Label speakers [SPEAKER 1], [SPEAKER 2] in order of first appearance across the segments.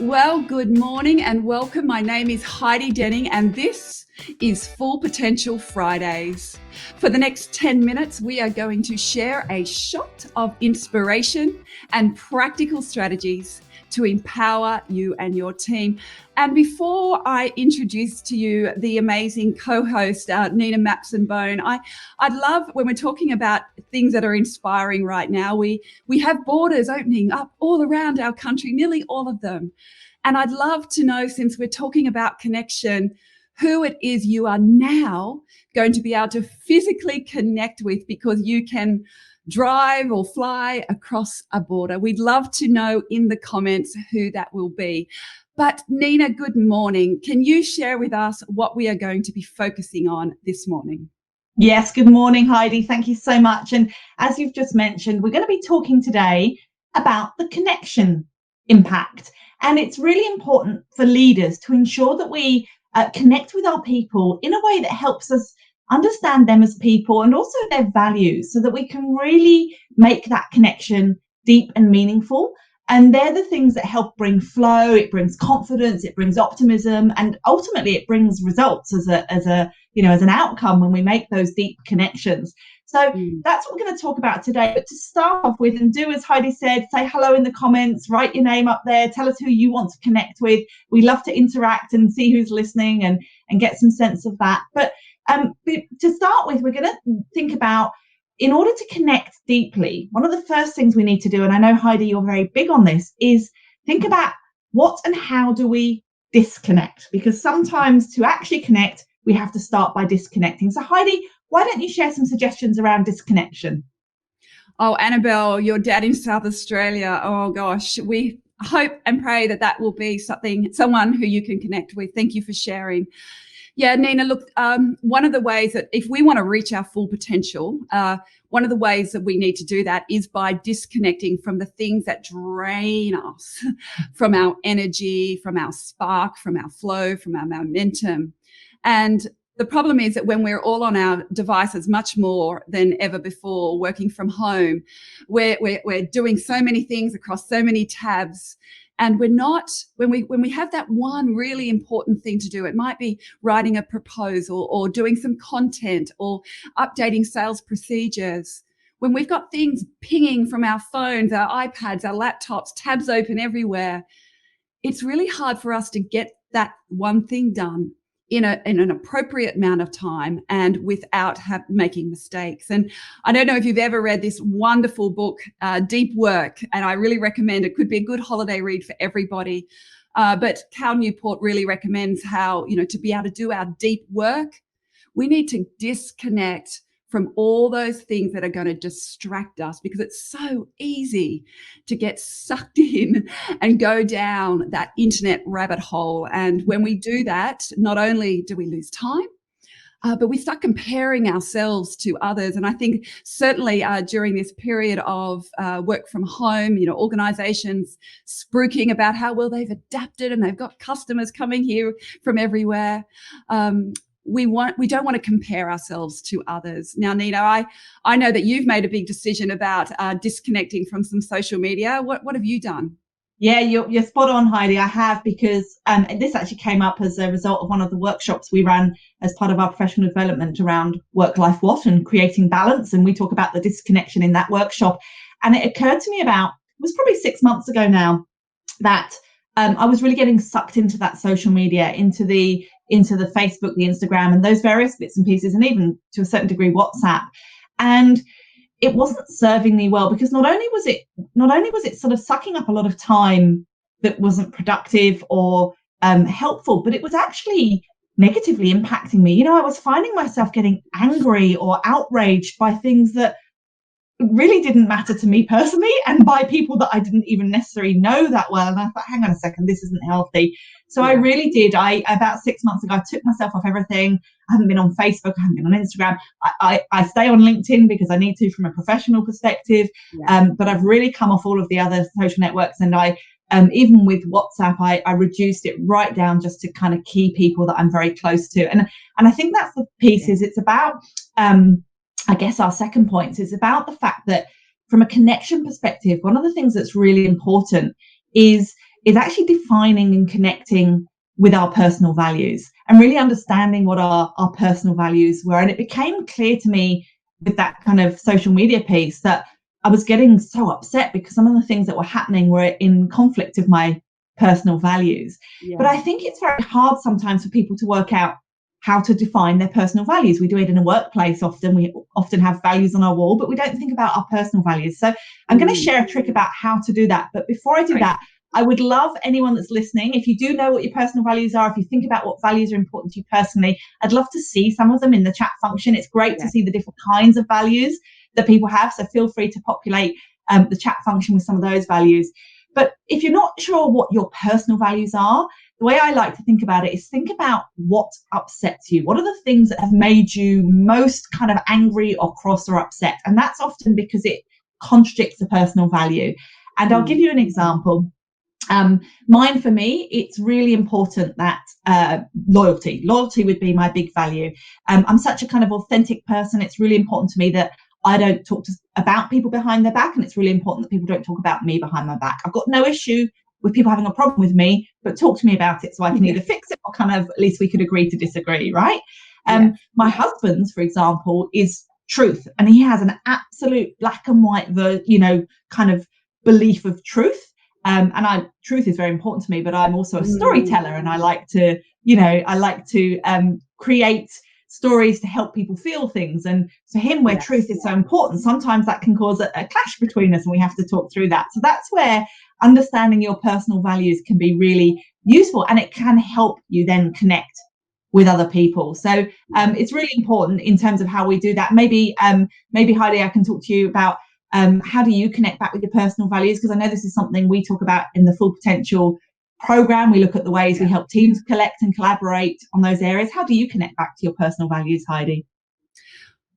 [SPEAKER 1] Well, good morning and welcome. My name is Heidi Dening and this is Full Potential Fridays. For the next 10 minutes, we are going to share a shot of inspiration and practical strategies to empower you and your team. And before I introduce to you the amazing co-host, Nina Mapson Bone, I'd love, when we're talking about things that are inspiring right now, we have borders opening up all around our country, nearly all of them. And I'd love to know, since we're talking about connection, who it is you are now going to be able to physically connect with because you can drive or fly across a border. We'd love to know in the comments who that will be. But Nina, good morning. Can you share with us what we are going to be focusing on this morning?
[SPEAKER 2] Yes, good morning, Heidi. Thank you so much. And as you've just mentioned, we're going to be talking today about the connection impact. And it's really important for leaders to ensure that we connect with our people in a way that helps us understand them as people and also their values so that we can really make that connection deep and meaningful. And they're the things that help bring flow, it brings confidence, it brings optimism, and ultimately it brings results as an outcome when we make those deep connections. So that's what we're going to talk about today. But to start off with, and do as Heidi said, say hello in the comments, write your name up there, tell us who you want to connect with. We love to interact and see who's listening and get some sense of that. But to start with, we're going to think about, in order to connect deeply, one of the first things we need to do, and I know, Heidi, you're very big on this, is think about what and how do we disconnect? Because sometimes to actually connect, we have to start by disconnecting. So, Heidi, why don't you share some suggestions around disconnection?
[SPEAKER 1] Oh, Annabelle, your dad in South Australia. Oh, gosh, we hope and pray that will be someone who you can connect with. Thank you for sharing. Yeah, Nina, look, one of the ways that if we want to reach our full potential, one of the ways that we need to do that is by disconnecting from the things that drain us, from our energy, from our spark, from our flow, from our momentum. And the problem is that when we're all on our devices much more than ever before, working from home, we're doing so many things across so many tabs. And we're not, when we have that one really important thing to do, it might be writing a proposal or doing some content or updating sales procedures. When we've got things pinging from our phones, our iPads, our laptops, tabs open everywhere, it's really hard for us to get that one thing done in an appropriate amount of time and without making mistakes. And I don't know if you've ever read this wonderful book, Deep Work, and I really recommend it. Could be a good holiday read for everybody. But Cal Newport really recommends how, to be able to do our deep work, we need to disconnect from all those things that are going to distract us, because it's so easy to get sucked in and go down that internet rabbit hole. And when we do that, not only do we lose time, but we start comparing ourselves to others. And I think certainly during this period of work from home, organizations spruiking about how well they've adapted and they've got customers coming here from everywhere. We don't want to compare ourselves to others. Now, Nina, I know that you've made a big decision about disconnecting from some social media. What have you done?
[SPEAKER 2] Yeah, you're spot on, Heidi. I have, because this actually came up as a result of one of the workshops we ran as part of our professional development around work-life what and creating balance. And we talk about the disconnection in that workshop. And it occurred to me it was probably 6 months ago now, that I was really getting sucked into that social media, into the Facebook, the Instagram, and those various bits and pieces, and even to a certain degree WhatsApp. And it wasn't serving me well, because not only was it sort of sucking up a lot of time that wasn't productive or helpful, but it was actually negatively impacting me. I was finding myself getting angry or outraged by things that really didn't matter to me personally, and by people that I didn't even necessarily know that well. And I thought, hang on a second, this isn't healthy. So yeah. I really did. About 6 months ago, I took myself off everything. I haven't been on Facebook, I haven't been on Instagram. I stay on LinkedIn because I need to from a professional perspective. Yeah. But I've really come off all of the other social networks, and I even with WhatsApp, I reduced it right down just to kind of key people that I'm very close to. And I think that's the piece. Is it's about I guess our second point is about the fact that from a connection perspective, one of the things that's really important is is actually defining and connecting with our personal values and really understanding what our personal values were. And it became clear to me with that kind of social media piece that I was getting so upset because some of the things that were happening were in conflict with my personal values. But I think it's very hard sometimes for people to work out how to define their personal values. We do it in a workplace often. We often have values on our wall, but we don't think about our personal values. So I'm going to share a trick about how to do that. But before I do that, I would love anyone that's listening, if you do know what your personal values are, if you think about what values are important to you personally, I'd love to see some of them in the chat function. It's great to see the different kinds of values that people have. So feel free to populate the chat function with some of those values. But if you're not sure what your personal values are, the way I like to think about it is think about what upsets you. What are the things that have made you most kind of angry or cross or upset? And that's often because it contradicts a personal value. And I'll give you an example. Mine, for me, it's really important that loyalty would be my big value. I'm such a kind of authentic person. It's really important to me that I don't talk about people behind their back, and it's really important that people don't talk about me behind my back. I've got no issue with people having a problem with me, but talk to me about it so I can either fix it or kind of at least we could agree to disagree, right? My husband's, for example, is truth, and he has an absolute black and white, kind of belief of truth. Truth is very important to me, but I'm also a storyteller, and I like to create stories to help people feel things. And for him, where truth is so important, sometimes that can cause a clash between us, and we have to talk through that. So that's where understanding your personal values can be really useful, and it can help you then connect with other people. So it's really important in terms of how we do that. Maybe Heidi, I can talk to you about how do you connect back with your personal values? Because I know this is something we talk about in the Full Potential program. We look at the ways we help teams collect and collaborate on those areas. How do you connect back to your personal values, Heidi?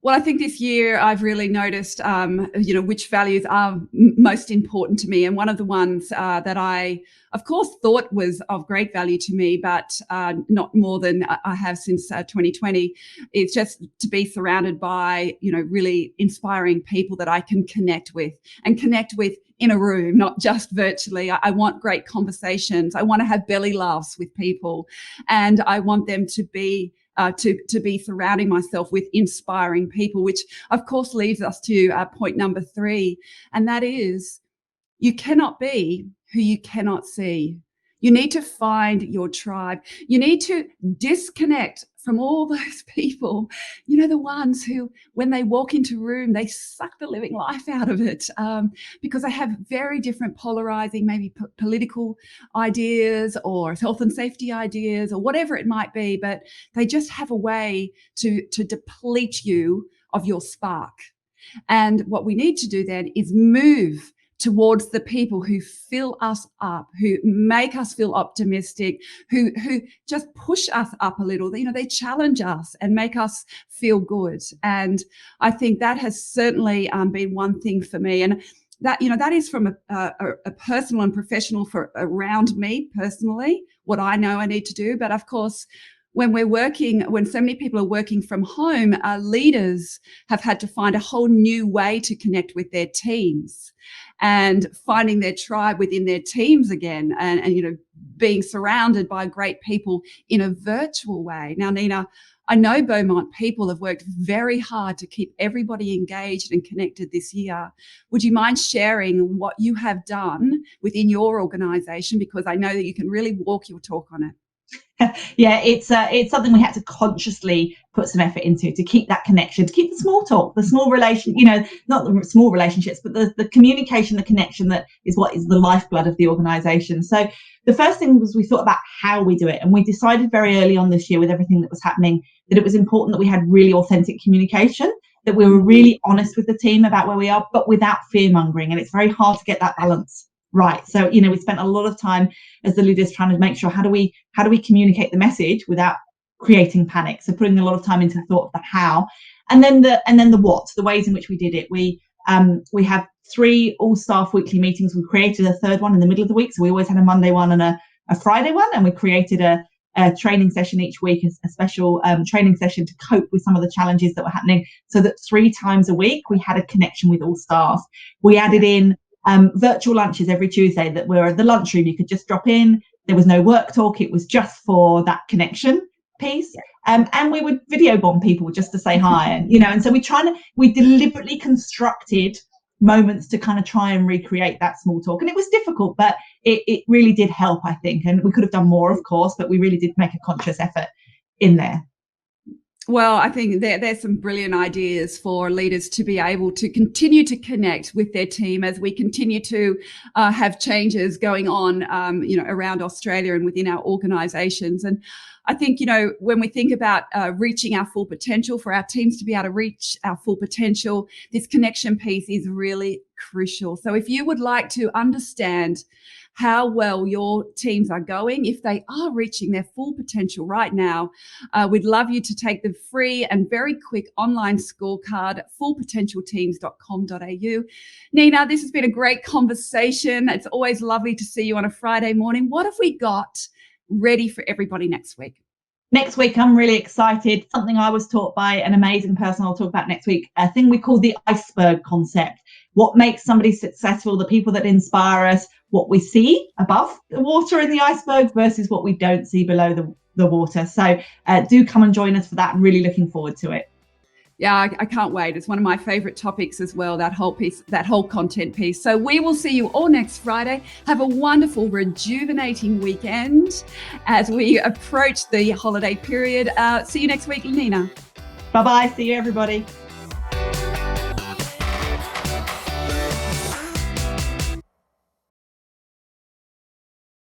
[SPEAKER 1] Well, I think this year I've really noticed, which values are most important to me. And one of the ones that I, of course, thought was of great value to me, but not more than I have since 2020, is just to be surrounded by, really inspiring people that I can connect with in a room, not just virtually. I want great conversations. I want to have belly laughs with people, and I want them to be surrounding myself with inspiring people, which of course leads us to point number 3, and that is you cannot be who you cannot see. You need to find your tribe. You need to disconnect from all those people, the ones who, when they walk into a room, they suck the living life out of it because they have very different polarizing, maybe political ideas or health and safety ideas or whatever it might be, but they just have a way to deplete you of your spark. And what we need to do then is move towards the people who fill us up, who make us feel optimistic, who just push us up a little. They challenge us and make us feel good. And I think that has certainly been one thing for me. And that is from a personal and professional for around me personally, what I know I need to do. But of course, when so many people are working from home, leaders have had to find a whole new way to connect with their teams and finding their tribe within their teams again, and being surrounded by great people in a virtual way. Now, Nina, I know Beaumont people have worked very hard to keep everybody engaged and connected this year. Would you mind sharing what you have done within your organisation? Because I know that you can really walk your talk on it.
[SPEAKER 2] Yeah, it's something we had to consciously put some effort into to keep that connection, to keep the small talk, the small relation, not the small relationships, but the communication, the connection that is what is the lifeblood of the organisation. So the first thing was we thought about how we do it, and we decided very early on this year with everything that was happening that it was important that we had really authentic communication, that we were really honest with the team about where we are, but without fear mongering. And it's very hard to get that balance right. So, we spent a lot of time as the leaders trying to make sure how do we communicate the message without creating panic. So putting a lot of time into the thought of the how, and then the what, the ways in which we did it. We have 3 all-staff weekly meetings. We created a third one in the middle of the week. So we always had a Monday one and a Friday one, and we created a training session each week, a special training session to cope with some of the challenges that were happening, so that 3 times a week we had a connection with all staff. We added in virtual lunches every Tuesday that were at the lunchroom. You could just drop in. There was no work talk. It was just for that connection piece. And we would video bomb people just to say hi. And, and so we deliberately constructed moments to kind of try and recreate that small talk. And it was difficult, but it really did help, I think. And we could have done more, of course, but we really did make a conscious effort in there.
[SPEAKER 1] Well, I think there's some brilliant ideas for leaders to be able to continue to connect with their team as we continue to have changes going on, around Australia and within our organisations. And I think, when we think about reaching our full potential, for our teams to be able to reach our full potential, this connection piece is really crucial. So if you would like to understand how well your teams are going, if they are reaching their full potential right now, we'd love you to take the free and very quick online scorecard, fullpotentialteams.com.au. Nina, this has been a great conversation. It's always lovely to see you on a Friday morning. What have we got ready for everybody next week?
[SPEAKER 2] Next week, I'm really excited. Something I was taught by an amazing person I'll talk about next week, a thing we call the iceberg concept. What makes somebody successful, the people that inspire us, what we see above the water in the iceberg versus what we don't see below the water. So do come and join us for that. I'm really looking forward to it.
[SPEAKER 1] Yeah, I can't wait. It's one of my favorite topics as well, that whole piece, that whole content piece. So we will see you all next Friday. Have a wonderful, rejuvenating weekend as we approach the holiday period. See you next week, Nina.
[SPEAKER 2] Bye-bye. See you, everybody.